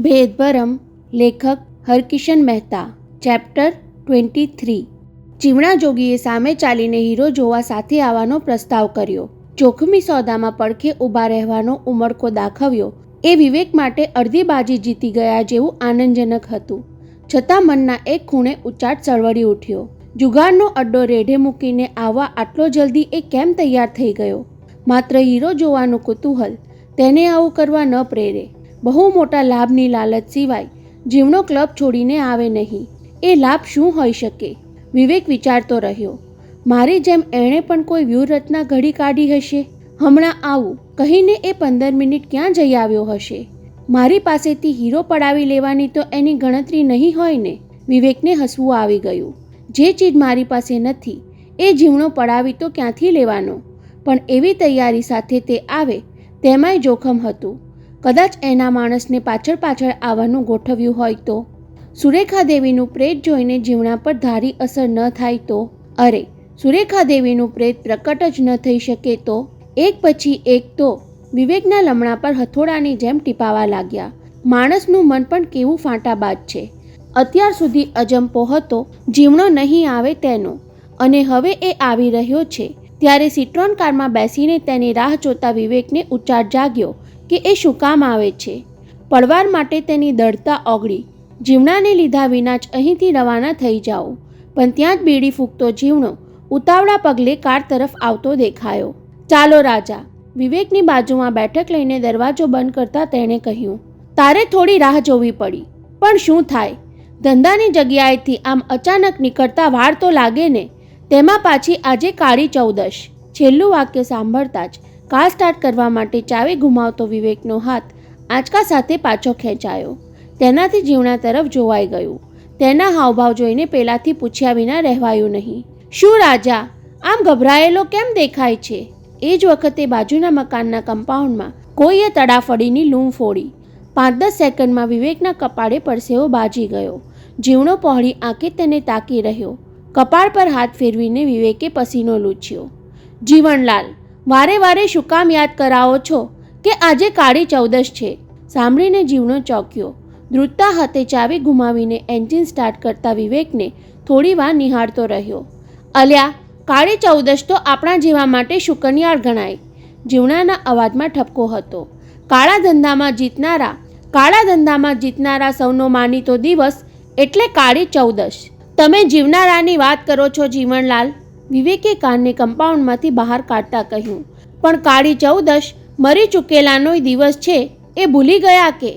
ભેદભરમ. લેખક હરકિશન મહેતા. ચેપ્ટર 23. ચીમણા જોગીએ સામે ચાલીને હીરો જોવા સાથે આવવાનો પ્રસ્તાવ કર્યો. જોખમી સોદામાં પડખે ઊભા રહેવાનો ઉમળકો દાખવ્યો એ વિવેક માટે અડધી બાજી જીતી ગયા જેવું આનંદજનક હતું. છતાં મનના એક ખૂણે ઉચાટ સળવળી ઉઠ્યો. જુગારનો અડ્ડો રેઢે મૂકીને આવવા આટલો જલ્દી એ કેમ તૈયાર થઈ ગયો? માત્ર હીરો જોવાનું કુતૂહલ તેને આવું કરવા ન પ્રેરે. બહુ મોટા લાભની લાલચ સિવાય જીવનો ક્લબ છોડીને આવે નહીં. એ લાભ શું હોઈ શકે? વિવેક વિચારતો રહ્યો. મારી જેમ એણે પણ કોઈ વ્યૂહરચના ઘડી કાઢી હશે. હમણાં આવું કહીને એ 15 મિનિટ ક્યાં જઈ આવ્યો હશે? મારી પાસેથી હીરો પડાવી લેવાની તો એની ગણતરી નહીં હોય ને? વિવેકને હસવું આવી ગયું. જે ચીજ મારી પાસે નથી એ જીવણો પડાવી તો ક્યાંથી લેવાનો? પણ એવી તૈયારી સાથે તે આવે તેમાંય જોખમ હતું. કદાચ એના માણસને પાછળ આવવાનું ગોઠવ્યું હોય તો? સુરેખા દેવીનું પ્રેત જોઈને જીવણા પર ધારી અસર ન થાય તો? અરે, સુરેખા દેવીનું પ્રેત પ્રકટ જ ન થઈ શકે તો? એક પછી એક તો વિવેકના લમણા પર હથોડાની જેમ ટીપાવા લાગ્યા. માણસનું મન પણ કેવું ફાંટાબાજ છે. અત્યાર સુધી અજંપો હતો જીવણો નહીં આવે તેનો, અને હવે એ આવી રહ્યો છે. ત્યારે સિટ્રોન કારમાં બેસીને તેની રાહ જોતા વિવેકને ઉચાટ જાગ્યો કે એ શું કામ આવે છે. પડવાર માટે તેની દળતા ઓગળી. જીવણાને લીધા વિના જ અહીંથી રવાના થઈ જાઓ. પણ ત્યાં જ બીડી ફૂંકતો જીવણો ઉતાવળા પગલે કાર તરફ આવતો દેખાયો. ચાલો રાજા, વિવેકની બાજુમાં બેઠક લઈને દરવાજો બંધ કરતા તેણે કહ્યું. તારે થોડી રાહ જોવી પડી, પણ શું થાય? ધંધાની જગ્યાએથી આમ અચાનક નીકળતા વાર તો લાગે ને? તેમાં પાછી આજે કાળી ચૌદશ. છેલ્લું વાક્ય સાંભળતા જ કાર સ્ટાર્ટ કરવા માટે ચાવી ઘુમાવતો વિવેકનો હાથ આંચકા સાથે પાછો ખેંચાયો. તેનાથી જીવણા તરફ જોવાઈ ગયું. તેના હાવભાવ જોઈને પેલાથી પૂછ્યા વિના રહેવાયું નહીં. શું રાજા, આમ ગભરાયેલો કેમ દેખાય છે? એ જ વખતે બાજુના મકાનના કમ્પાઉન્ડમાં કોઈએ તડાફડીની લૂમ ફોડી. 5-10 સેકન્ડમાં વિવેકના કપાળે પરસેવો બાજી ગયો. જીવણો પહોળી આંખે તેને તાકી રહ્યો. કપાળ પર હાથ ફેરવીને વિવેકે પસીનો લૂછ્યો. જીવણલાલ, વારે વારે શું કામ યાદ કરાવો છો કે આજે કાળી ચૌદશ છે? સાંભળીને જીવણો ચોંક્યો. દ્રુતતા હાથે ચાવી ગુમાવીને એન્જિન સ્ટાર્ટ કરતા વિવેકને થોડી વાર નિહાળતો રહ્યો. અલ્યા, કાળી ચૌદશ તો આપણા જેવા માટે શુકનિયાળ ગણાય. જીવણાના અવાજમાં ઠપકો હતો. કાળા ધંધામાં જીતનારા સૌનો માનીતો દિવસ એટલે કાળી ચૌદશ. તમે જીવનારાની વાત કરો છો જીવણલાલ? વિવેકે કારને કમ્પાઉન્ડમાંથી બહાર કાઢતા કહ્યું. પણ કાળી ચૌદશ મરી ચૂકેલાનોય દિવસ છે એ ભૂલી ગયા કે?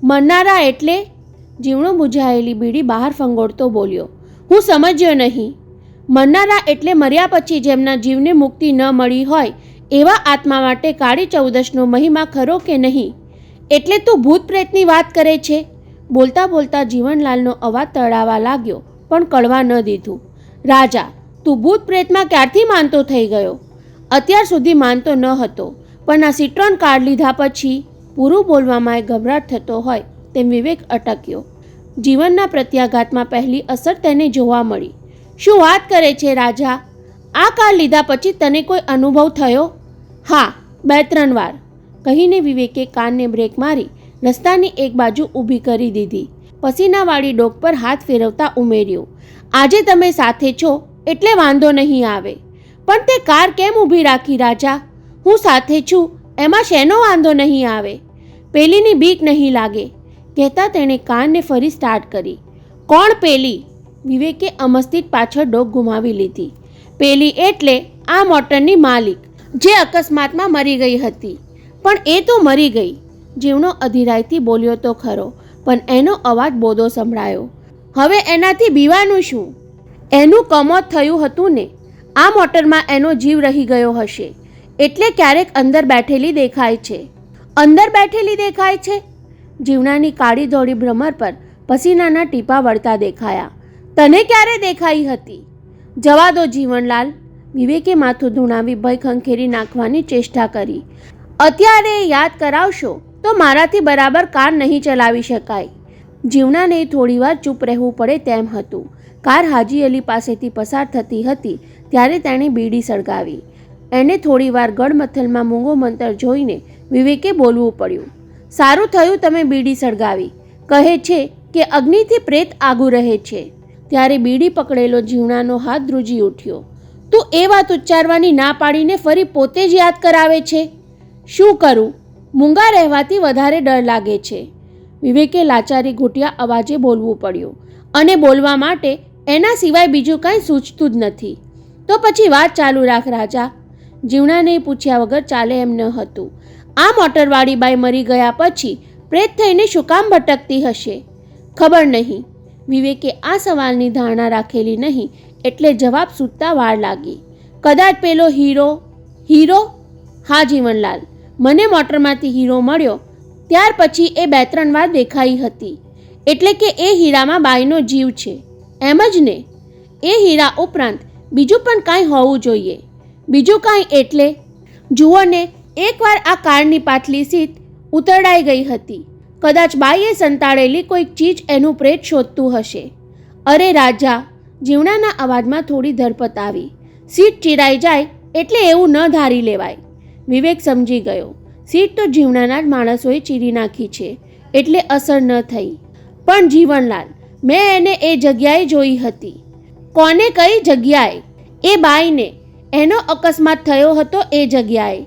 મરનારા એટલે? જીવણો બુઝાયેલી બીડી બહાર ફંગોળતો બોલ્યો. હું સમજ્યો નહીં. મરનારા એટલે મર્યા પછી જેમના જીવને મુક્તિ ન મળી હોય એવા આત્મા માટે કાળી ચૌદશનો મહિમા ખરો કે નહીં? એટલે તું ભૂત પ્રેતની વાત કરે છે? બોલતા બોલતા જીવણલાલનો અવાજ તળાવા લાગ્યો, પણ કળવા ન દીધું. રાજા, તું ભૂત પ્રેતમાં ક્યારથી માનતો થઈ ગયો? અત્યાર સુધી માનતો ન હતો, પણ આ સિટ્રોન કાર લીધા પછી. પૂરું બોલવામાં ગભરાટ થતો હોય તેમ વિવેક અટક્યો. જીવનના પ્રત્યાઘાતમાં પહેલી અસર તેને જોવા મળી. શું વાત કરે છે રાજા? આ કાર લીધા પછી તને કોઈ અનુભવ થયો? હા, 2-3 વાર, કહીને વિવેકે કારને બ્રેક મારી રસ્તાની એક બાજુ ઊભી કરી દીધી. પસીનાવાળી ડોક પર હાથ ફેરવતા ઉમેર્યું. આજે તમે સાથે છો એટલે વાંધો નહીં આવે. પણ તે કાર કેમ ઊભી રાખી રાજા? હું સાથે છું એમાં શેનો વાંધો નહીં આવે? પેલીની બીક નહીં લાગે? કહેતા તેણે કારને ફરી સ્ટાર્ટ કરી. કોણ પેલી? વિવેકે અમસ્તિત પાછળ ડોક ગુમાવી લીધી. પેલી એટલે આ મોટરની માલિક, જે અકસ્માતમાં મરી ગઈ હતી. પણ એ તો મરી ગઈ. જીવણો અધીરાઈથી બોલ્યો તો ખરો, પણ એનો અવાજ બોધો સંભળાયો. હવે એનાથી બીવાનું શું? એનું કમોત થયું હતું ને? આ મોટરમાં એનો જીવ રહી ગયો હશે એટલે ક્યારેક અંદર બેઠેલી દેખાય છે. અંદર બેઠેલી દેખાય છે? જીવણાની કાળી ધોળી ભ્રમર પર પસીનાના ટીપા વળતા દેખાયા. તને ક્યારે દેખાઈ હતી? જવા દો જીવણલાલ. વિવેકે માથું ધૂણાવી ભય ખંખેરી નાખવાની ચેષ્ટા કરી. અત્યારે યાદ કરાવશો તો મારાથી બરાબર કાર નહીં ચલાવી શકાય. જીવણાને થોડીવાર ચૂપ રહેવું પડે તેમ હતું. કાર હાજી અલી પાસેથી પસાર થતી હતી ત્યારે તેણે બીડી સળગાવી. એને થોડીવાર ગડમથલમાં મૂંગો મંતર જોઈને વિવેકે બોલવું પડ્યું. સારું થયું તમે બીડી સળગાવી. કહે છે કે અગ્નિથી પ્રેત આગું રહે છે. ત્યારે બીડી પકડેલો જીવણાનો હાથ ધ્રુજી ઉઠ્યો. તું એ વાત ઉચ્ચારવાની ના પાડીને ફરી પોતે જ યાદ કરાવે છે. શું કરું? મૂંગા રહેવાથી વધારે ડર લાગે છે. વિવેકે લાચારી ઘૂંટ્યા અવાજે બોલવું પડ્યું, અને બોલવા માટે એના સિવાય બીજું કાંઈ સૂચતું જ નથી. તો પછી વાત ચાલુ રાખ રાજા. જીવણાને પૂછ્યા વગર ચાલે એમ ન હતું. આ મોટરવાળી બાઈ મરી ગયા પછી પ્રેત થઈને શું કામ ભટકતી હશે? ખબર નહીં. વિવેકે આ સવાલની ધારણા રાખેલી નહીં એટલે જવાબ સૂચતા વાર લાગી. કદાચ પેલો હીરો. હીરો? હા જીવનલાલ, મને મોટરમાંથી હીરો મળ્યો ત્યાર પછી એ 2-3 વાર દેખાઈ હતી. એટલે કે એ હીરામાં બાઈનો જીવ છે એમ જ ને? એ હીરા ઉપરાંત બીજું પણ કાંઈ હોવું જોઈએ. બીજું કાંઈ એટલે? જુઓ ને, એકવાર આ કારની પાછલી સીટ ઉતરડાઈ ગઈ હતી. કદાચ બાઈએ સંતાડેલી કોઈક ચીજ એનું પ્રેત શોધતું હશે. અરે રાજા! જીવણાના અવાજમાં થોડી ધરપત આવી. સીટ ચીરાઈ જાય એટલે એવું ન ધારી લેવાય. વિવેક સમજી ગયો. સીટ તો જીવણાના જ માણસોએ ચીરી નાખી છે એટલે અસર ન થઈ. પણ જીવનલાલ, મેં એને એ જગ્યાએ જોઈ હતી. કોને? કઈ જગ્યાએ? એ બાઈને. એનો અકસ્માત થયો હતો એ જગ્યાએ.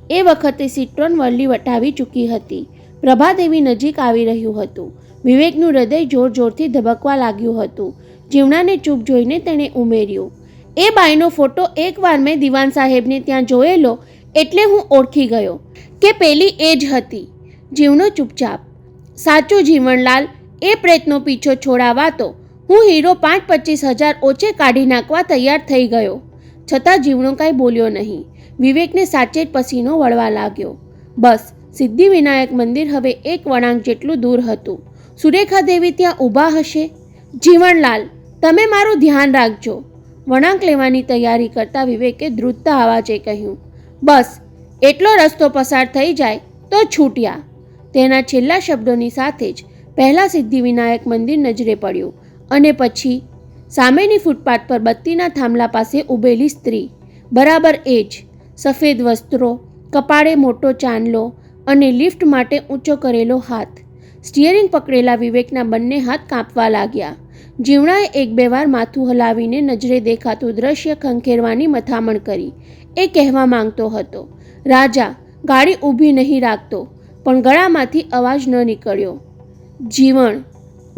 એ વખતે સિટ્રોન વરલી વટાવી ચૂકી હતી. પ્રભાદેવી નજીક આવી રહ્યું હતું. વિવેકનું હૃદય જોર જોરથી ધબકવા લાગ્યું હતું. જીવણાને ચૂપ જોઈને તેણે ઉમેર્યું, એ બાઈનો ફોટો એકવાર મેં દિવાન સાહેબને ત્યાં જોયેલો એટલે હું ઓળખી ગયો કે પેલી એ જ હતી. જીવણો ચૂપચાપ. સાચું જીવનલાલ, એ પ્રેતનો પીછો છોડાવા તો હું હીરો 5-25 હજાર ઓછે કાઢી નાખવા તૈયાર થઈ ગયો. છતાં જીવણો કાંઈ બોલ્યો નહીં. વિવેકને સાચે જ પસીનો વળવા લાગ્યો. બસ, સિદ્ધિવિનાયક મંદિર હવે 1 વળાંક જેટલું દૂર હતું. સુરેખા દેવી ત્યાં ઊભા હશે. જીવનલાલ, તમે મારું ધ્યાન રાખજો. વળાંક લેવાની તૈયારી કરતા વિવેકે ધ્રુજતા અવાજે કહ્યું. બસ, એટલો રસ્તો પસાર થઈ જાય તો છૂટ્યા. તેના છેલ્લા શબ્દોની સાથે જ પહેલાં સિદ્ધિવિનાયક મંદિર નજરે પડ્યું અને પછી સામેની ફૂટપાથ પર બત્તીના થાંભલા પાસે ઊભેલી સ્ત્રી. બરાબર એ જ. સફેદ વસ્ત્રો, કપાળે મોટો ચાંદલો અને લિફ્ટ માટે ઊંચો કરેલો હાથ. સ્ટિયરિંગ પકડેલા વિવેકના બંને હાથ કાંપવા લાગ્યા. જીવણાએ 1-2 વાર માથું હલાવીને નજરે દેખાતું દ્રશ્ય ખંખેરવાની મથામણ કરી. એ કહેવા માંગતો હતો, રાજા, ગાડી ઊભી નહીં રાખતો, પણ ગળામાંથી અવાજ ન નીકળ્યો. જીવણ.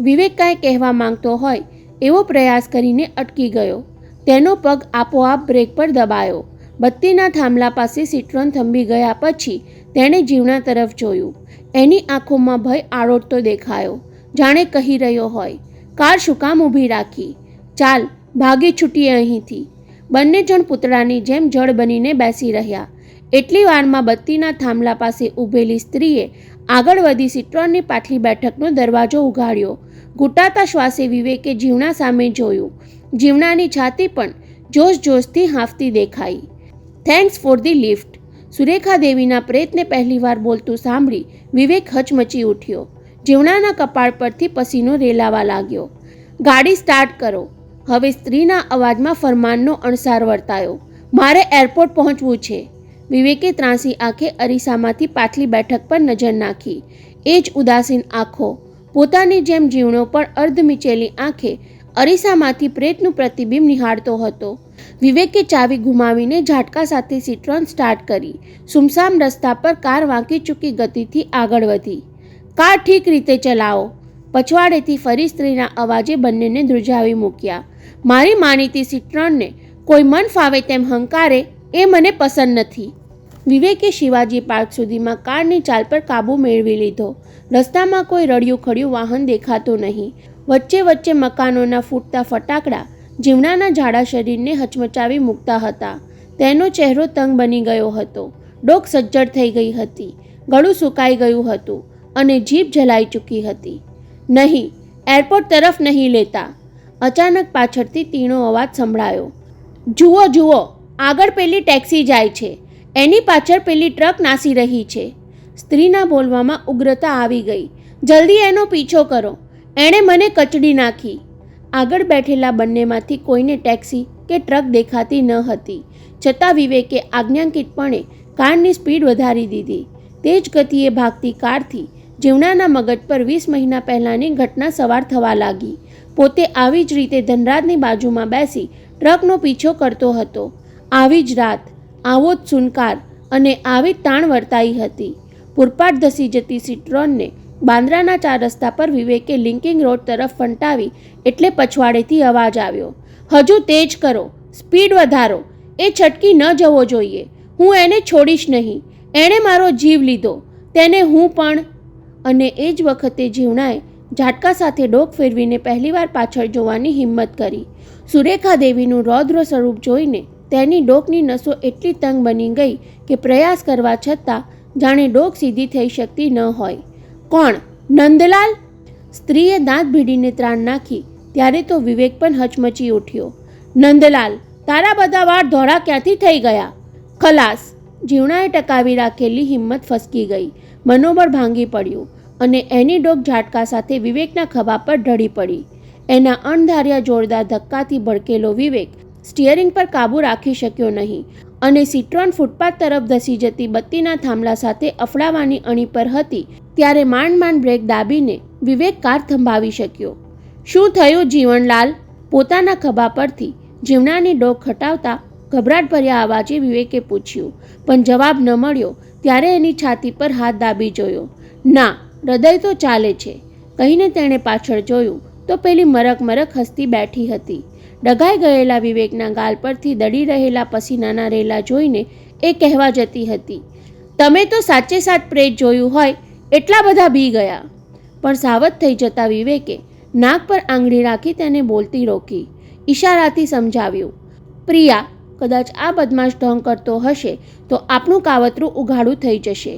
વિવેક કાંઈ કહેવા માંગતો હોય એવો પ્રયાસ કરીને અટકી ગયો. તેનો પગ આપોઆપ બ્રેક પર દબાયો. બત્તીના થાંભલા પાસે સિટ્રોન થંભી ગયા પછી તેણે જીવણા તરફ જોયું. એની આંખોમાં ભય આળોટતો દેખાયો, જાણે કહી રહ્યો હોય, કાર શું કામ ઊભી રાખી? ચાલ, ભાગી છૂટીએ અહીંથી. બંને જણ પૂતળાની જેમ જળ બનીને બેસી રહ્યા. એટલી વારમાં બત્તીના થાંભલા પાસે ઊભેલી સ્ત્રીએ આગળ વધી સિટ્રોનની પાછલી બેઠકનો દરવાજો ઉઘાડ્યો. ઘૂંટાતા શ્વાસે વિવેકે જીવણા સામે જોયું. જીવણાની છાતી પણ જોશથી હાંફતી દેખાઈ. Thanks for the lift. Surekha દેવીના પ્રેતને પહેલીવાર બોલતું સાંભળી વિવેક હચમચી ઉઠ્યો. જીવણાના કપાળ પરથી પસીનો રેલાવા લાગ્યો. ગાડી સ્ટાર્ટ કરો. હવે સ્ત્રીના અવાજમાં ફરમાનનો અણસાર વર્તાયો. મારે એરપોર્ટ પહોંચવું છે. વિવેકે ત્રાંસી આંખે અરીસામાંથી પાછલી બેઠક પર નજર નાખી. એ જ ઉદાસીન આંખો. પોતાની જેમ જીવણો પણ અર્ધ મીચેલી આંખે અરીસામાંથી પ્રેતનું પ્રતિબિંબ નિહાળતો હતો. વિવેકે ચાવી ગુમાવીને ઝાટકા સાથે સિટ્રોન સ્ટાર્ટ કરી. સુમસામ રસ્તા પર કાર વાંકી ચૂકી ગતિથી આગળ વધી. કાર ઠીક રીતે ચલાવો. પછવાડેથી ફરી સ્ત્રીના અવાજે બંનેને ધ્રુજાવી મૂક્યા. મારી માનીતી સિટ્રોનને કોઈ મન ફાવે તેમ હંકારે એ મને પસંદ નથી. વિવેકે શિવાજી પાર્ક સુધીમાં કારની ચાલ પર કાબૂ મેળવી લીધો. રસ્તામાં કોઈ રળિયું ખડ્યું વાહન દેખાતું નહીં. વચ્ચે મકાનોના ફૂટતા ફટાકડા જીવણાના જાડા શરીરને હચમચાવી મૂકતા હતા. તેનો ચહેરો તંગ બની ગયો હતો. ડોક સજ્જડ થઈ ગઈ હતી. ગળું સુકાઈ ગયું હતું અને જીભ જલાઈ ચૂકી હતી. નહીં, એરપોર્ટ તરફ નહીં લેતા. અચાનક પાછળથી તીણો અવાજ સંભળાયો. જુઓ, આગળ પેલી ટેક્સી જાય છે. એની પાછળ પેલી ટ્રક નાસી રહી છે. સ્ત્રીના બોલવામાં ઉગ્રતા આવી ગઈ. જલ્દી એનો પીછો કરો. એણે મને કચડી નાખી. આગળ બેઠેલા બંનેમાંથી કોઈને ટેક્સી કે ટ્રક દેખાતી ન હતી. છતાં વિવેકે આજ્ઞાંકિતપણે કારની સ્પીડ વધારી દીધી. તેજ ગતિએ ભાગતી કારથી જીવણાના મગજ પર 20 મહિના પહેલાંની ઘટના સવાર થવા લાગી. પોતે આવી જ રીતે ધનરાજની બાજુમાં બેસી ટ્રકનો પીછો કરતો હતો. આવી જ રાત, આવો જ સુનકાર અને આવી જ તાણ વર્તાઈ હતી. પૂરપાટ ધસી જતી સિટ્રોનને બાંદ્રાના 4 રસ્તા પર વિવેકે લિંકિંગ રોડ તરફ ફંટાવી એટલે પછવાડેથી અવાજ આવ્યો, હજુ તેજ કરો, સ્પીડ વધારો, એ છટકી ન જવો જોઈએ. હું એને છોડીશ નહીં. એણે મારો જીવ લીધો, તેને હું પણ. અને એ જ વખતે જીવણાએ ઝાટકા સાથે ડોક ફેરવીને પહેલીવાર પાછળ જોવાની હિંમત કરી. સુરેખા દેવીનું રૌદ્ર સ્વરૂપ જોઈને તેની ડોકની નસો એટલી તંગ બની ગઈ કે પ્રયાસ કરવા છતાં જાણે ડોક સીધી થઈ શકતી ન હોય. કોણ? નંદલાલ? સ્ત્રીએ દાંત ભીડીને ત્રાણ નાખી ત્યારે તો વિવેક પણ હચમચી ઉઠ્યો. નંદલાલ, તારા બધા વાળ ધોળા ક્યાંથી થઈ ગયા? ખલાસ! જીવણાએ ટકાવી રાખેલી હિંમત ફસકી ગઈ. મનોબળ ભાંગી પડ્યું અને એની ડોક ઝાટકા સાથે વિવેકના ખભા પર ઢળી પડી. એના અણધાર્યા જોરદાર ધક્કાથી ભડકેલો વિવેક સ્ટિયરિંગ પર કાબૂ રાખી શક્યો નહીં અને સિટ્રોન ફૂટપાથ તરફ ધસી જતી બત્તીના થાંભલા સાથે અફડાવાની અણી પર હતી ત્યારે માંડ માંડ બ્રેક દાબીને વિવેક કાર થંભાવી શક્યો. શું થયું જીવણલાલ? પોતાના ખભા પરથી જીવણાની ડોક હટાવતા ગભરાટભર્યા અવાજે વિવેકે પૂછ્યું, પણ જવાબ ન મળ્યો ત્યારે એની છાતી પર હાથ દાબી જોયો. ના, હૃદય તો ચાલે છે, કહીને તેણે પાછળ જોયું તો પેલી મરક મરક હસતી બેઠી હતી. ડઘાઈ ગયેલા વિવેકના ગાલ પરથી દડી રહેલા પસીનાના રેલા જોઈને એ કહેવા જતી હતી, તમે તો સાચે સાચ પ્રેત જોયું હોય એટલા બધા બી ગયા. પણ સાવધ થઈ જતા વિવેકે નાક પર આંગળી રાખી તેને બોલતી રોકી. ઈશારાથી સમજાવ્યું, પ્રિયા, કદાચ આ બદમાશ ઢોંગ કરતો હશે તો આપણું કાવતરું ઉઘાડું થઈ જશે.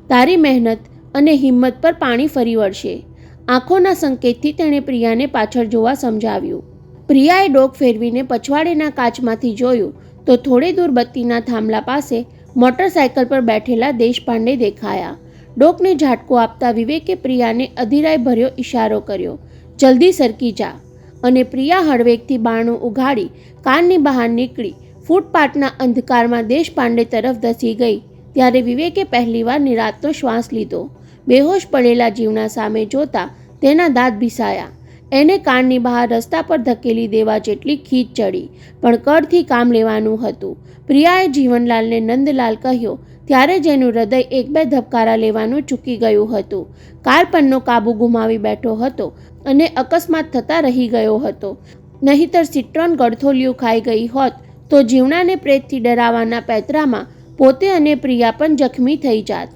તારી મહેનત અને હિંમત પર પાણી ફરી વળશે. આંખોના સંકેતથી તેણે પ્રિયાને પાછળ જોવા સમજાવ્યું. પ્રિયાએ ડોક ફેરવીને પછવાડેના કાચમાંથી જોયું તો થોડે દૂર બત્તીના થાંભલા પાસે મોટરસાયકલ પર બેઠેલા દેશપાંડે દેખાયા. ડોકને ઝાટકો આપતા વિવેકે પ્રિયાને અધીરાઈ ભર્યો ઈશારો કર્યો, જલ્દી સરકી જા. અને પ્રિયા હળવેકથી બારણું ઉઘાડી કારની બહાર નીકળી ફૂટપાથના અંધકારમાં દેશપાંડે તરફ ધસી ગઈ ત્યારે વિવેકે પહેલીવાર નિરાંતનો શ્વાસ લીધો. બેહોશ પડેલા જીવણા સામે જોતા તેના દાંત ભીસાયા. એને કારની બહાર રસ્તા પર ધકેલી દેવા જેટલી ખીચ ચડી, પણ કડથી કામ લેવાનું હતું. પ્રિયાએ જીવનલાલને નંદલાલ કહ્યો ત્યારે જ એનું હૃદય 1-2 ધબકારા લેવાનું ચૂકી ગયું હતું. કાર પરનો કાબુ ગુમાવી બેઠો હતો અને અકસ્માત થતાં રહી ગયો હતો. નહીંતર સિટ્રોન ગળથોલિયું ખાઈ ગઈ હોત તો જીવણાને પ્રેતથી ડરાવવાના પેતરામાં પોતે અને પ્રિયા પણ જખમી થઈ જાત.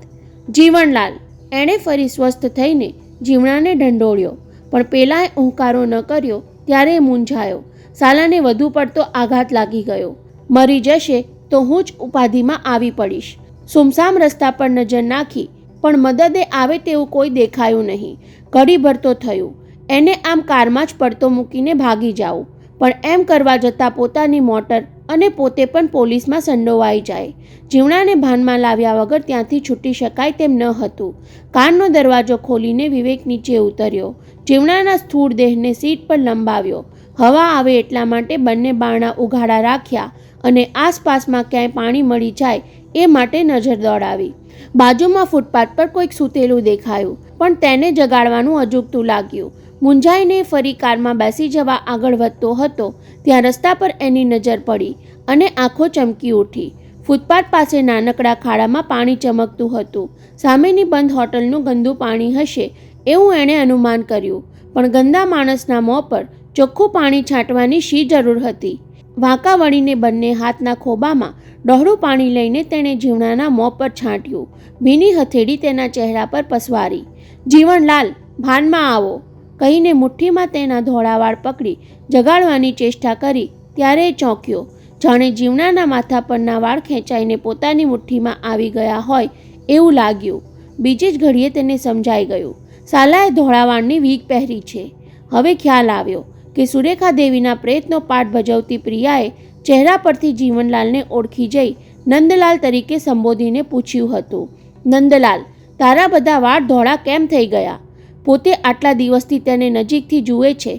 જીવણલાલ! એણે ફરી સ્વસ્થ થઈને જીવણાને ઢંઢોળ્યો, પણ પેલાએ હુંકારો ન કર્યો ત્યારે મૂંઝાયો. સાલાને વધુ પડતો આઘાત લાગી ગયો. મરી જશે તો હું જ ઉપાધિમાં આવી પડીશ. સુમસામ રસ્તા પર નજર નાખી પણ મદદે આવે તેવું કોઈ દેખાયું નહીં. ઘડીભર તો થયું એને આમ કારમાં જ પડતો મૂકીને ભાગી જાઉં, પણ એમ કરવા જતાં પોતાની મોટર અને પોતે પણ પોલીસમાં સંડોવાઈ જાય. જીવણાને ભાનમાં લાવ્યા વગર ત્યાંથી છૂટી શકાય તેમ ન હતું. કારનો દરવાજો ખોલીને વિવેક નીચે ઉતર્યો. જીવણાના સ્થૂળ દેહને સીટ પર લંબાવ્યો. હવા આવે એટલા માટે બંને બારણા ઉઘાડા રાખ્યા અને આસપાસમાં ક્યાંય પાણી મળી જાય એ માટે નજર દોડાવી. બાજુમાં ફૂટપાથ પર કોઈક સૂતેલું દેખાયું, પણ તેને જગાડવાનું અજુગતું લાગ્યું. મૂંઝાઈને ફરી કારમાં બેસી જવા આગળ વધતો હતો ત્યાં રસ્તા પર એની નજર પડી અને આંખો ચમકી ઉઠી. ફૂટપાથ પાસે નાનકડા ખાડામાં પાણી ચમકતું હતું. સામેની બંધ હોટલનું ગંદુ પાણી હશે એવું એણે અનુમાન કર્યું, પણ ગંદા માણસના મોં પર ચોખ્ખું પાણી છાંટવાની શી જરૂર હતી? વાંકા વળીને બંને હાથના ખોબામાં ડહોળું પાણી લઈને તેણે જીવણાના મોં પર છાંટ્યું. ભીની હથેળી તેના ચહેરા પર પસવારી. જીવણલાલ, ભાનમાં આવો, કહીને મુઠ્ઠીમાં તેના ધોળા વાળ પકડી જગાડવાની ચેષ્ટા કરી ત્યારે એ ચોંક્યો. જાણે જીવણાના માથા પરના વાળ ખેંચાઈને પોતાની મુઠ્ઠીમાં આવી ગયા હોય એવું લાગ્યું. બીજી જ ઘડીએ તેને સમજાઈ ગયું, સાલાએ ધોળા વાળની વીગ પહેરી છે. હવે ખ્યાલ આવ્યો કે સુરેખા દેવીના પ્રેતનો પાઠ ભજવતી પ્રિયાએ ચહેરા પરથી જીવનલાલને ઓળખી જઈ નંદલાલ તરીકે સંબોધીને પૂછ્યું હતું, નંદલાલ, તારા બધા વાળ ધોળા કેમ થઈ ગયા? પોતે આટલા દિવસથી તેને નજીકથી જુએ છે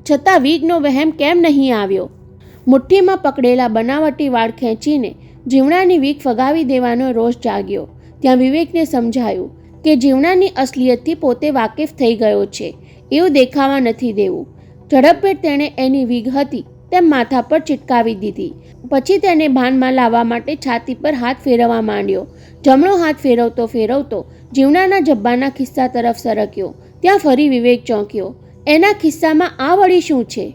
છતાં વીગનો વહેમ કેમ નહીં આવ્યો? મુઠ્ઠીમાં પકડેલા બનાવટી વાળ ખેંચીને જીવણાની વીગ ફગાવી દેવાનો રોષ જાગ્યો. ત્યાં વિવેકને સમજાયું કે જીવણાની અસલિયતથી પોતે વાકેફ થઈ ગયો છે એવું દેખાવા નથી દેવું. ઝડપભેર તેણે એની વીગ હતી તેમ માથા પર ચિટકાવી દીધી. પછી તેને ભાનમાં લાવવા માટે છાતી પર હાથ ફેરવવા માંડ્યો. જમણો હાથ ફેરવતો ફેરવતો જીવણાના જબ્બાના ખિસ્સા તરફ સરક્યો. ત્યાં ફરી વિવેક ચોંક્યો. એના ખિસ્સામાં આ વળી શું છે?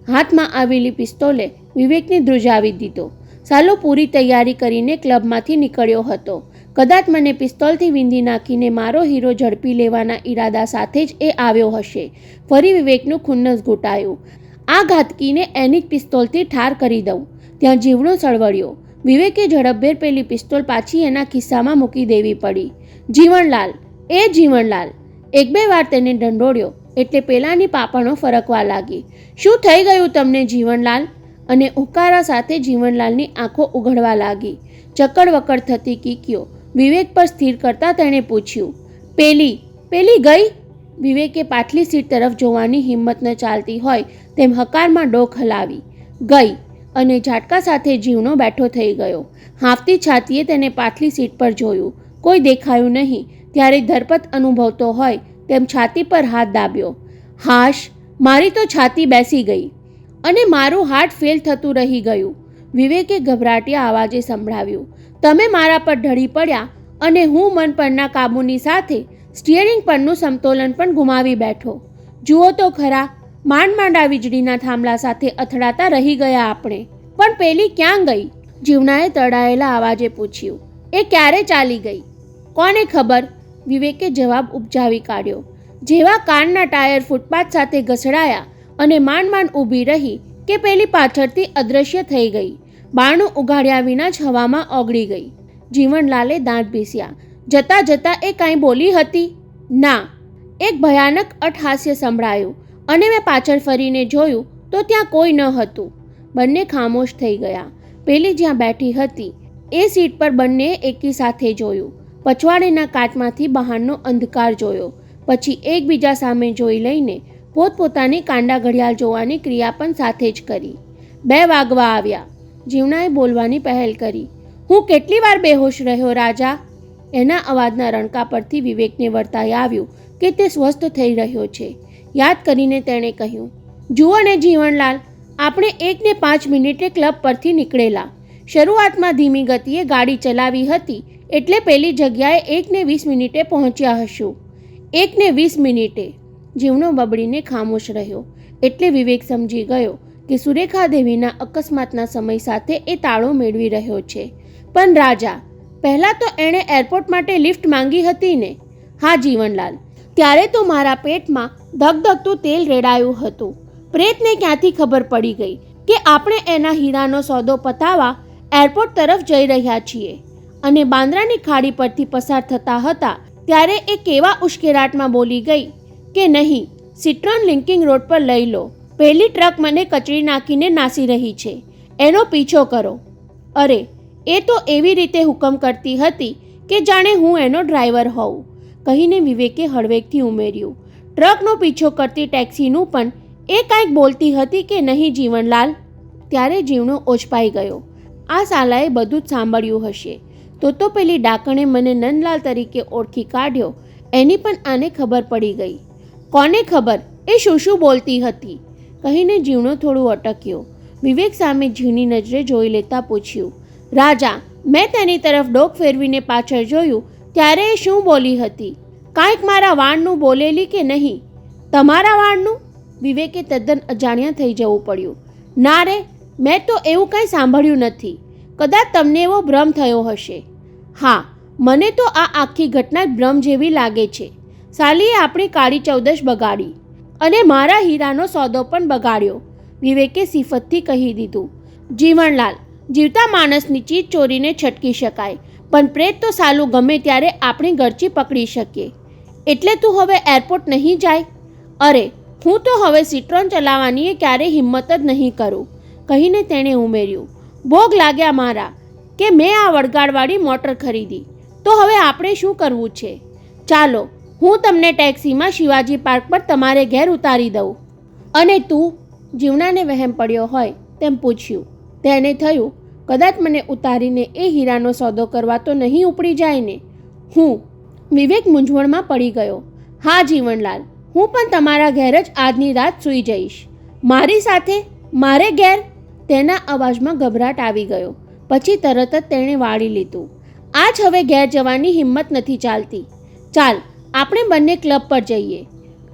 હાથમાં આવેલી પિસ્તોલે વિવેકને ધ્રુજાવી દીધો. સાલો પૂરી તૈયારી કરીને ક્લબમાંથી નીકળ્યો હતો. કદાચ મને પિસ્તોલથી વીંધી નાખીને મારો હીરો ઝડપી લેવાના ઈરાદા સાથે જ એ આવ્યો હશે. ફરી વિવેકનું ખુન્નસ ઘૂંટાયું. આ ઘાતકીને એની જ પિસ્તોલથી ઠાર કરી દઉં. ત્યાં જીવણો સળવળ્યો. વિવેકે ઝડપભેર પેલી પિસ્તોલ પાછી એના ખિસ્સામાં મૂકી દેવી પડી. જીવણલાલ, એ જીવણલાલ! એક બે વાર તેને દંડોળ્યો એટલે પેલાની પાપણો ફરકવા લાગી. શું થઈ ગયું તમને જીવણલાલ? અને ઉકારા સાથે જીવણલાલની આંખો ઉઘડવા લાગી. ચક્કડ વક્કડ થતી કીકીઓ વિવેક પર સ્થિર કરતા તેણે પૂછ્યું, પેલી ગઈ? વિવેકે પાછલી સીટ તરફ જોવાની હિંમત ન ચાલતી હોય તેમ હકારમાં ડોક હલાવી. ગઈ. અને ઝાટકા સાથે જીવણો બેઠો થઈ ગયો. હાંફતી છાતીએ તેને પાછલી સીટ પર જોયું. કોઈ દેખાયું નહીં. ત્યારે ધરપત અનુભવતો હોય તેમ છાતી પર હાથ દાબ્યો. હાશ, મારી તો છાતી બેસી ગઈ અને મારું હાર્ટ ફેલ થતું રહી ગયું. વિવેકે ગભરાટિયા અવાજે સંભળાવ્યું. તમે મારા પર ઢળી પડ્યા અને હું મન પરના કાબૂની સાથે સ્ટિયરિંગ પરનું સમતોલન પણ ગુમાવી બેઠો. જુઓ તો ખરા, માંડ આ વીજળીના થાંભલા સાથે અથડાતા રહી ગયા આપણે. પણ પેલી ક્યાં ગઈ? જીવણાએ તડાયેલા અવાજે પૂછ્યું. એ ક્યારે ચાલી ગઈ? કોને ખબર? વિવેકે જવાબ ઉપજાવી કાઢ્યો. જેવા કારના ટાયર ફૂટપાથ સાથે ઘસડાયા અને માંડ ઊભી રહી કે પેલી પાછળથી અદૃશ્ય થઈ ગઈ. બારણું ઉગાડ્યા વિના જ હવામાં ઓગળી ગઈ. જીવણલાલે દાંત પીસ્યા. જતા જતા એ કાંઈ બોલી હતી? ના. એક ભયાનક અટ્ટહાસ્ય સંભળાયું અને મેં પાછળ ફરીને જોયું તો ત્યાં કોઈ ન હતું. બંને ખામોશ થઈ ગયા. પેલી જ્યાં બેઠી હતી એ સીટ પર બંનેએ એકી સાથે જોયું. પછવાડેના કાચમાંથી બહારનો અંધકાર જોયો. પછી એકબીજા સામે જોઈ લઈને પોતપોતાની કાંડા ઘડિયાળ જોવાની ક્રિયા પણ સાથે જ કરી. 2 વાગવા આવ્યા. જીવણાએ બોલવાની પહેલ કરી. હું કેટલી વાર બેહોશ રહ્યો રાજા? એના અવાજના રણકા પરથી વિવેકને વર્તાઈ આવ્યું કે તે સ્વસ્થ થઈ રહ્યો છે. યાદ કરીને તેણે કહ્યું, જુઓ ને જીવણલાલ, આપણે 1:05 મિનિટે ક્લબ પરથી નીકળેલા. શરૂઆતમાં ધીમી ગતિએ ગાડી ચલાવી હતી એટલે પેલી જગ્યાએ 1:20 મિનિટે પહોંચ્યા હશું. 1:20 મિનિટે? જીવણો બબડીને ખામોશ રહ્યો. એટલે વિવેક સમજી ગયો કે સુરેખા દેવીના અકસ્માતના સમય સાથે એ તાળો મેળવી રહ્યો છે. પણ રાજા, પહેલાં તો એણે એરપોર્ટ માટે લિફ્ટ માંગી હતી ને? હા જીવણલાલ, ત્યારે તો મારા પેટમાં ધગધગતું તેલ રેડાયું હતું. પ્રેતને ક્યાંથી ખબર પડી ગઈ કે આપણે એના હીરાનો સોદો પતાવવા એરપોર્ટ તરફ જઈ રહ્યા છીએ? અને બાંદ્રાની ખાડી પરથી પસાર થતા હતા ત્યારે એ કેવા ઉશ્કેરાટમાં બોલી ગઈ કે નહીં, સિટ્રોન લિંકિંગ રોડ પર લઈ લો. પહેલી ટ્રક મને કચડી નાખીને નાસી રહી છે, એનો પીછો કરો. અરે, એ તો એવી રીતે હુકમ કરતી હતી કે જાણે હું એનો ડ્રાઈવર હોઉં, કહીને વિવેકે હળવેકથી ઉમેર્યું. ટ્રકનો પીછો કરતી ટેક્સીનું પણ એ કાંઈક બોલતી હતી કે નહીં જીવણલાલ? ત્યારે જીવણો ઓછપાઈ ગયો. આ સાલાએ બધું જ સાંભળ્યું હશે. તો પેલી ડાકણે મને નંદલાલ તરીકે ઓળખી કાઢ્યો એની પણ આને ખબર પડી ગઈ. કોને ખબર એ શું બોલતી હતી? કહીને જીવણો થોડું અટક્યો. વિવેક સામે ઝીણી નજરે જોઈ લેતા પૂછ્યું, રાજા, મેં તેની તરફ ડોક ફેરવીને પાછળ જોયું ત્યારે એ શું બોલી હતી? કાંઈક મારા વાળનું બોલેલી કે નહીં? તમારા વાળનું? વિવેકે તદ્દન અજાણ્યા થઈ જવું પડ્યું. ના રે, મેં તો એવું કંઈ સાંભળ્યું નથી. કદાચ તમને એવો ભ્રમ થયો હશે. હા, મને તો આ આખી ઘટના જ ભ્રમ જેવી લાગે છે. સાલીએ આપણી કાળી ચૌદશ બગાડી અને મારા હીરાનો સોદો પણ બગાડ્યો, વિવેકે સિફતથી કહી દીધું. જીવણલાલ, જીવતા માણસની ચીજ ચોરીને છટકી શકાય, પણ પ્રેત તો સાલું ગમે ત્યારે આપણી ગરચી પકડી શકીએ. એટલે તું હવે એરપોર્ટ નહીં જાય? અરે, હું તો હવે સિટ્રોન ચલાવવાની ક્યારેય હિંમત જ નહીં કરું, કહીને તેણે ઉમેર્યું. ભોગ લાગ્યા મારા કે મેં આ વળગાડવાળી મોટર ખરીદી. તો હવે આપણે શું કરવું છે? ચાલો, હું તમને ટેક્સીમાં શિવાજી પાર્ક પર તમારે ઘેર ઉતારી દઉં. અને તું? જીવણાને વહેમ પડ્યો હોય તેમ પૂછ્યું. તેને થયું, કદાચ મને ઉતારીને એ હીરાનો સોદો કરવા તો નહીં ઉપડી જાય ને. હું વિવેક મૂંઝવણમાં પડી ગયો. હા જીવનલાલ, હું પણ તમારા ઘેર જ આજની રાત સૂઈ જઈશ. મારી સાથે? મારે ઘેર? તેના અવાજમાં ગભરાટ આવી ગયો. પછી તરત જ તેણે વાળી લીધું. આજ હવે ઘેર જવાની હિંમત નથી ચાલતી. ચાલ આપણે બંને ક્લબ પર જઈએ.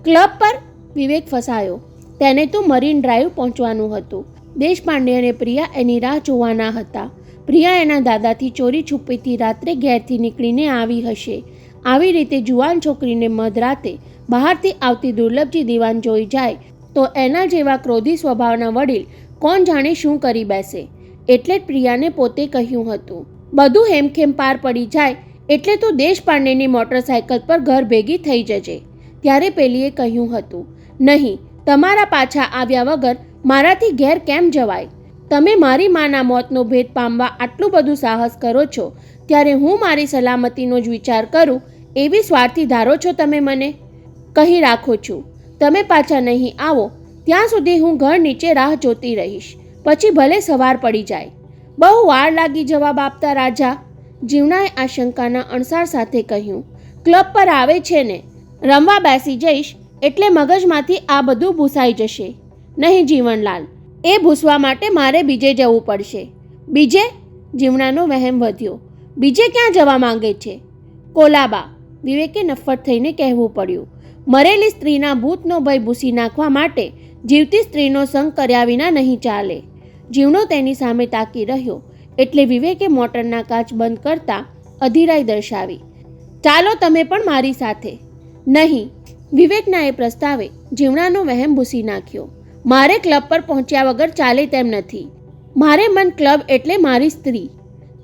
ક્લબ પર? વિવેક ફસાયો. તેને તો મરીન ડ્રાઈવ પહોંચવાનું હતું. દેશપાંડે અને પ્રિયા એની રાહ જોવાના હતા. પ્રિયા એના દાદાથી ચોરી છુપીથી રાત્રે ઘેરથી નીકળીને આવી હશે. આવી રીતે જુવાન છોકરીને મધરાતે બહારથી આવતી દુર્લભજી દીવાન જોઈ જાય તો એના જેવા ક્રોધી સ્વભાવના વડીલ કોણ જાણે શું કરી બેસે. એટલે જ પ્રિયાને પોતે કહ્યું હતું, બધું હેમખેમ પાર પડી જાય એટલે તું દેશપાંડેની મોટરસાયકલ પર ઘર ભેગી થઈ જજે. ત્યારે પેલીએ કહ્યું હતું, નહીં, તમારા પાછા આવ્યા વગર મારાથી ઘેર કેમ જવાય? તમે મારી માના મોતનો ભેદ પામવા આટલું બધું સાહસ કરો છો, ત્યારે હું મારી સલામતીનો જ વિચાર કરું એવી સ્વાર્થી ધારો છો તમે મને? કહી રાખું છું, તમે પાછા નહીં આવો ત્યાં સુધી હું ઘર નીચે રાહ જોતી રહીશ. પછી ભલે સવાર પડી જાય. બહુ વાર લાગી જવાબ આપતા રાજા. જીવણાએ આશંકાના અણસાર સાથે કહ્યું, ક્લબ પર આવે છે ને, રમવા બેસી જઈશ એટલે મગજમાંથી આ બધું ભૂસાઈ જશે. નહીં જીવનલાલ, એ ભૂસવા માટે મારે બીજે જવું પડશે. બીજે? જીવણાનો વહેમ વધ્યો. બીજે ક્યાં જવા માંગે છે? કોલાબા, વિવેકે નફ્ફટ થઈને કહેવું પડ્યું. મરેલી સ્ત્રીના ભૂતનો ભય ભૂસી નાખવા માટે જીવતી સ્ત્રીનો સંગ કર્યા વિના નહીં ચાલે. જીવણો તેની સામે તાકી રહ્યો એટલે વિવેકે મોટરના કાચ બંધ કરતા અધીરાઈ દર્શાવી. ચાલો તમે પણ મારી સાથે. નહીં, વિવેકના એ પ્રસ્તાવે જીવણાનો વહેમ ભૂસી નાખ્યો. મારે ક્લબ પર પહોંચ્યા વગર ચાલે તેમ નથી. મારે મન ક્લબ એટલે મારી સ્ત્રી.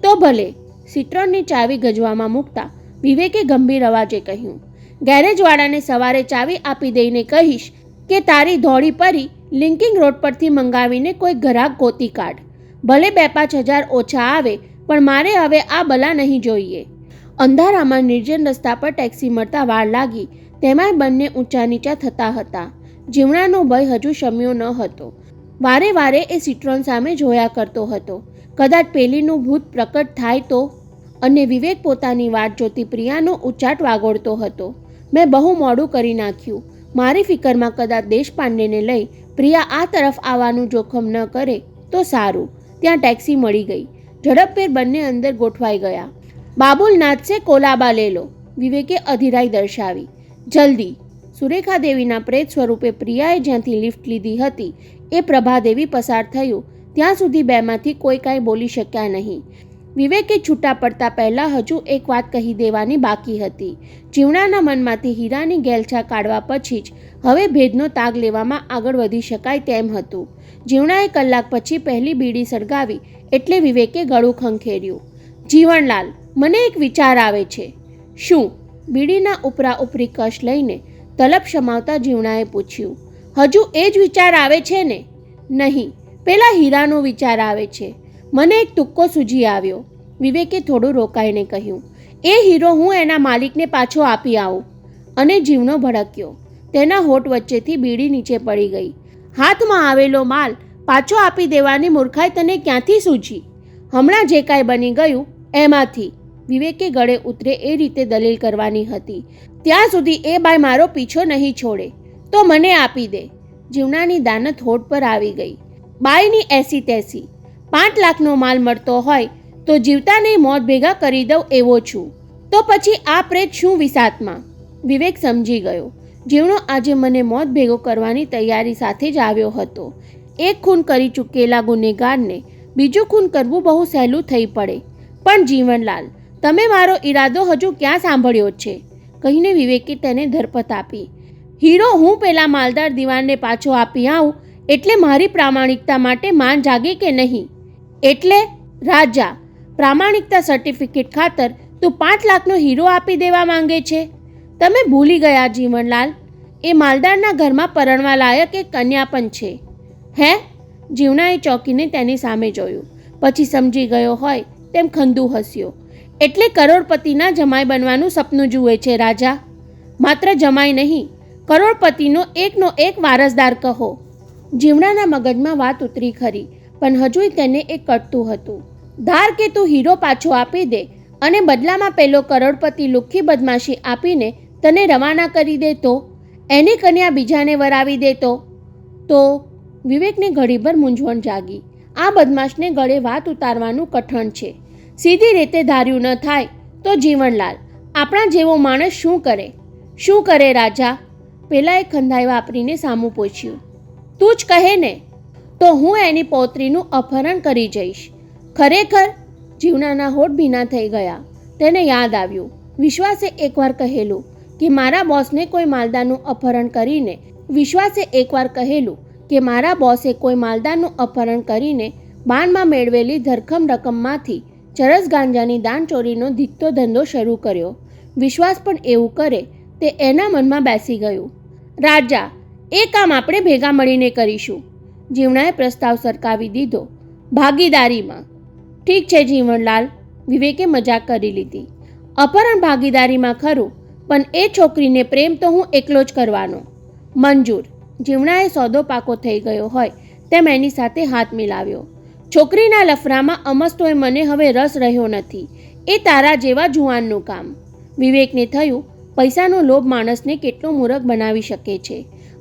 તો ભલે. સિટ્રોનની ચાવી ગજવામાં મૂકતા વિવેકે ગંભીર અવાજે કહ્યું, ગેરેજવાળાને સવારે ચાવી આપી દઈને કહીશ કે તારી ધોળી પરી લિંકિંગ રોડ પરથી મંગાવીને કોઈ ગ્રાહક ગોતી કાઢ. ભલે 2-5 હજાર ઓછા આવે પણ મારે હવે આ બલા નહીં જોઈએ. અંધારામાં નિર્જન રસ્તા પર ટેક્સી મળતા વાર લાગી. તેમાંય બંને ઊંચા નીચા થતા હતા. જીવણાનો ભય હજુ શમ્યો ન હતો. વારે વારે એ સિટ્રોન સામે જોયા કરતો હતો. કદાચ પેલીનું ભૂત પ્રકટ થાય તો. અને વિવેક પોતાની વાટ જોતી પ્રિયાનો ઉચ્ચાટ વાગોળતો હતો. મેં બહુ મોડું કરી નાખ્યું. મારી ફિકરમાં કદાચ દેશપાંડેને લઈ પ્રિયા આ તરફ આવવાનું જોખમ ન કરે તો સારું. ત્યાં ટેક્સી મળી ગઈ. ઝડપભેર બંને અંદર ગોઠવાઈ ગયા. બાબુલનાથ સે કોલાબા લે લો, વિવેકે અધીરાઈ દર્શાવી. જલ્દી. સુરેખા દેવીના પ્રેત સ્વરૂપે પ્રિયાએ જ્યાંથી લિફ્ટ લીધી હતી એ પ્રભાદેવી પસાર થયું ત્યાં સુધી બેમાંથી કોઈ કાંઈ બોલી શક્યા નહીં. વિવેકે છૂટા પડતા પહેલાં હજુ એક વાત કહી દેવાની બાકી હતી. જીવણાના મનમાંથી હીરાની ગેલછા કાઢવા પછી જ હવે ભેદનો તાગ લેવામાં આગળ વધી શકાય તેમ હતું. જીવણાએ કલાક પછી પહેલી બીડી સળગાવી એટલે વિવેકે ગળું ખંખેર્યું. જીવનલાલ, મને એક વિચાર આવે છે. શું? બીડીના ઉપરા ઉપરી કશ લઈને તલબ શમાવતા જીવણાએ પૂછ્યું. હજુ એ જ વિચાર આવે છે ને? નહીં, પેલા હીરાનો વિચાર આવે છે. મને એક તુક્કો સૂઝી આવ્યો, વિવેકે થોડું રોકાઈને કહ્યું. એ હીરો હું એના માલિકને પાછો આપી આવું. અને જીવણો ભડક્યો. તેના હોઠ વચ્ચેથી બીડી નીચે પડી ગઈ. હાથમાં આવેલો માલ પાછો આપી દેવાની મૂર્ખાઈ તને ક્યાંથી સૂઝી? હમણાં જે કાંઈ બની ગયું એમાંથી. વિવેકે ગળે ઉતરે એ રીતે દલીલ કરવાની હતી. ત્યાં સુધી એ બાઈ મારો પીછો નહીં છોડે તો મને આપી દે. જીવણાની દાનત હોઠ પર આવી ગઈ. બાઈની એસી તેસી. 5 લાખનો માલ મળતો હોય તો જીવતાને મોત ભેગા કરી દઉં એવો છું. તો પછી આ પ્રેત શું વિસાતમાં? વિવેક સમજી ગયો. જીવણો આજે મને મોત ભેગો કરવાની તૈયારી સાથે જ આવ્યો હતો. એક ખૂન કરી ચૂકેલા ગુનેગારને બીજું ખૂન કરવું બહુ સહેલું થઈ પડે. પણ જીવનલાલ, તમે મારો ઈરાદો હજુ ક્યાં સાંભળ્યો છે? કહીને વિવેકે તેને ધરપત આપી. હીરો હું પેલા માલદાર દીવાનને પાછો આપી આવું એટલે મારી પ્રામાણિકતા માટે માન જાગે કે નહીં? એટલે રાજા, પ્રામાણિકતા સર્ટિફિકેટ ખાતર તું 5 લાખનો હીરો આપી દેવા માંગે છે? તમે ભૂલી ગયા જીવનલાલ, એ માલદારના ઘરમાં પરણવા લાયક એક કન્યા પણ છે. હે? જીવણાએ ચોંકીને તેની સામે જોયું. પછી સમજી ગયો હોય તેમ ખંદુ હસ્યો. એટલે કરોડપતિના જમાઈ બનવાનું સપનું જુએ છે રાજા? માત્ર જમાઈ નહીં, કરોડપતિનો એકનો એક વારસદાર કહો. જીવણાના મગજમાં વાત ઉતરી ખરી પણ હજુય તેને એ કટતું હતું. ધાર કે તું હીરો પાછો આપી દે અને બદલામાં પેલો કરોડપતિ લુખ્ખી બદમાશી આપીને તને રવાના કરી દે તો, એની કન્યા બીજાને વરાવી દે તો વિવેકને ઘડીભર મૂંઝવણ જાગી. આ બદમાશને ગળે વાત ઉતારવાનું કઠણ છે. સીધી રીતે ધાર્યું ન થાય તો જીવનલાલ આપણા જેવો માણસ શું કરે રાજા? પેલાએ ખંધાઈ વાપરીને સામું પૂછ્યું. તું જ કહે ને. તો હું એની પૌત્રીનું અપહરણ કરી જઈશ. ખરેખર? જીવનાના હોઠ ભીના થઈ ગયા. તેને યાદ આવ્યું વિશ્વાસે એકવાર કહેલું કે મારા બોસે કોઈ માલદારનું અપહરણ કરીને બાનમાં મેળવેલી ધરખમ રકમમાંથી ચરસ ગાંજાની દાણચોરીનો ધીકતો ધંધો શરૂ કર્યો. વિશ્વાસ પણ એવું કરે તે એના મનમાં બેસી ગયું. રાજા, એ કામ આપણે ભેગા મળીને કરીશું. જીવણાએ પ્રસ્તાવ સરકાવી દીધો. ભાગીદારીમાં. ઠીક છે જીવનલાલ, વિવેકે મજાક કરી લીધી. અપહરણ ભાગીદારીમાં ખરું, પણ એ છોકરીને પ્રેમ તો હું એકલો જ કરવાનો. મંજૂર. જીવણાએ સોદો પાકો થઈ ગયો હોય તેમ એની સાથે હાથ મિલાવ્યો. છોકરીના લફરામાં અમસ્તોય મને હવે રસ રહ્યો નથી. એ તારા જેવા જુવાનનું કામ. વિવેકને થયું પૈસાનો લોભ માણસને કેટલો મૂરખ બનાવી શકે છે.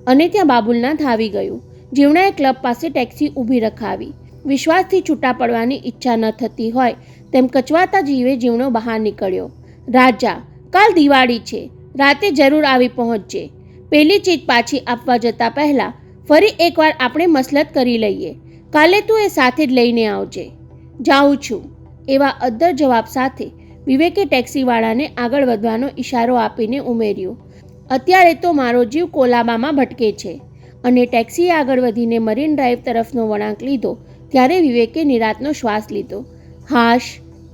અને ત્યાં બાબુલનાથ આવી ગયું. જીવણાએ ક્લબ પાસે ટેક્સી ઊભી રખાવી. વિશ્વાસથી છૂટા પડવાની ઈચ્છા ન થતી હોય તેમ કચવાતા જીવે જીવણો બહાર નીકળ્યો. રાજા, કાલ દિવાળી છે. રાતે જરૂર આવી પહોંચજે. પેલી ચીજ પાછી આપવા જતાં પહેલાં ફરી એકવાર આપણે મસલત કરી લઈએ. કાલે તું એ સાથે જ લઈને આવજે. જાઉં છું. એવા અદ્ધર જવાબ સાથે વિવેકે ટેક્સીવાળાને આગળ વધવાનો ઈશારો આપીને ઉમેર્યું. અત્યારે તો મારો જીવ કોલાબામાં ભટકે છે. અને ટેક્સીએ આગળ વધીને મરીન ડ્રાઈવ તરફનો વળાંક લીધો ત્યારે વિવેકે નિરાંતનો શ્વાસ લીધો. હાશ.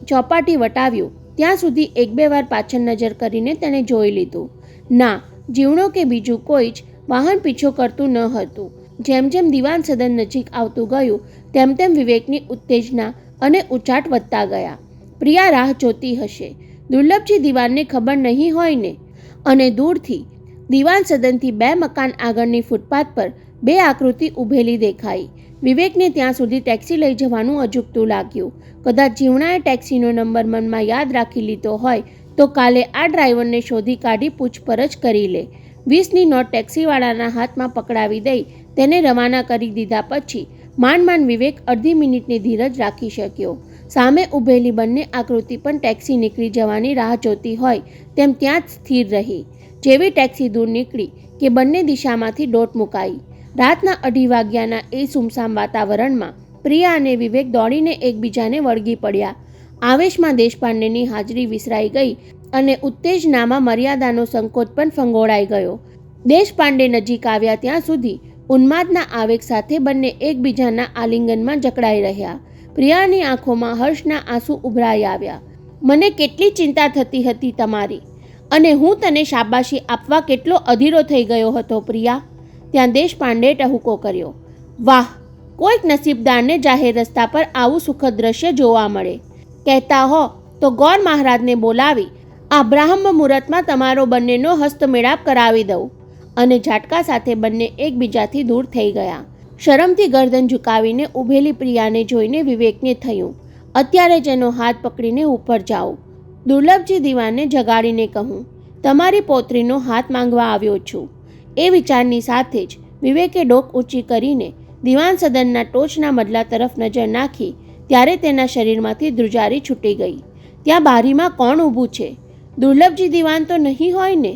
ચોપાટી વટાવ્યું ત્યાં સુધી 1-2 વાર પાછળ નજર કરીને તેણે જોઈ લીધું. ના, જીવણો કે બીજું કોઈ જ વાહન પીછો કરતું ન હતું. જેમ જેમ દિવાન સદન નજીક આવતું ગયું તેમ તેમ વિવેકની ઉત્તેજના અને ઉચાટ વધતા ગયા. પ્રિયા રાહ જોતી હશે. દુર્લભજી દિવાનને ખબર નહીં હોય ને. અને દૂરથી દિવાન સદનથી 2 મકાન આગળની ફૂટપાથ પર 2 આકૃતિ ઊભેલી દેખાઈ. વિવેકને ત્યાં સુધી ટેક્સી લઈ જવાનું અજુગતું લાગ્યું. કદાચ જીવણાએ ટેક્સીનો નંબર મનમાં યાદ રાખી લીધો હોય તો કાલે આ ડ્રાઈવરને શોધી કાઢી પૂછપરછ કરી લે. 20ની નોટ ટેક્સીવાળાના હાથમાં પકડાવી દઈ તેને રવાના કરી દીધા પછી માંડ વિવેક અડધી મિનિટની ધીરજ રાખી શક્યો. સામે ઊભેલી બંને આકૃતિ પણ ટેક્સી નીકળી જવાની રાહ જોતી હોય તેમ ત્યાં જ સ્થિર રહી. જેવી ટેક્સી દૂર નીકળી કે બંને દિશામાંથી દોટ મુકાઈ. રાતના 2:30 વાગ્યાના એ સુમસામ વાતાવરણમાં પ્રિયા અને વિવેક દોડીને એકબીજાને વળગી પડ્યા. આવેશમાં દેશપાંડેની હાજરી વિસરાઈ ગઈ અને ઉત્તેજનામાં મર્યાદાનો સંકોચ પણ ફંગોળાઈ ગયો. દેશપાંડે નજીક આવ્યા ત્યાં સુધી ઉન્માદના આવેગ સાથે બંને એકબીજાના આલિંગનમાં જકડાઈ રહ્યા. પ્રિયાની આંખોમાં હર્ષના આંસુ ઉભરાઈ આવ્યા. મને કેટલી ચિંતા થતી હતી તમારી, અને હું તને શાબાશી આપવા કેટલો અધીરો થઈ ગયો હતો પ્રિયા. ત્યાં દેશપાંડે ટહુકો કર્યો. વાહ, કોઈક નસીબદારને જાહેર રસ્તા પર આવું સુખદ દ્રશ્ય જોવા મળે. કહેતા હો તો ગૌર મહારાજને બોલાવી આ બ્રાહ્મ મુહૂર્તમાં તમારો બંનેનો હસ્તમેળાપ કરાવી દઉં. અને ઝાટકા સાથે બંને એકબીજાથી દૂર થઈ ગયા. શરમથી ગરદન ઝુકાવીને ઊભેલી પ્રિયાને જોઈને વિવેકને થયું અત્યારે જ એનો હાથ પકડીને ઉપર જાઉં. દુર્લભજી દિવાનને જગાડીને કહું તમારી પૌત્રીનો હાથ માંગવા આવ્યો છું. એ વિચારની સાથે જ વિવેકે ડોક ઊંચી કરીને દિવાન સદનના ટોચના મડલા તરફ નજર નાખી ત્યારે તેના શરીરમાંથી ધ્રુજારી છૂટી ગઈ. ત્યાં બારીમાં કોણ ઊભું છે? દુર્લભજી દિવાન તો નહીં હોય ને?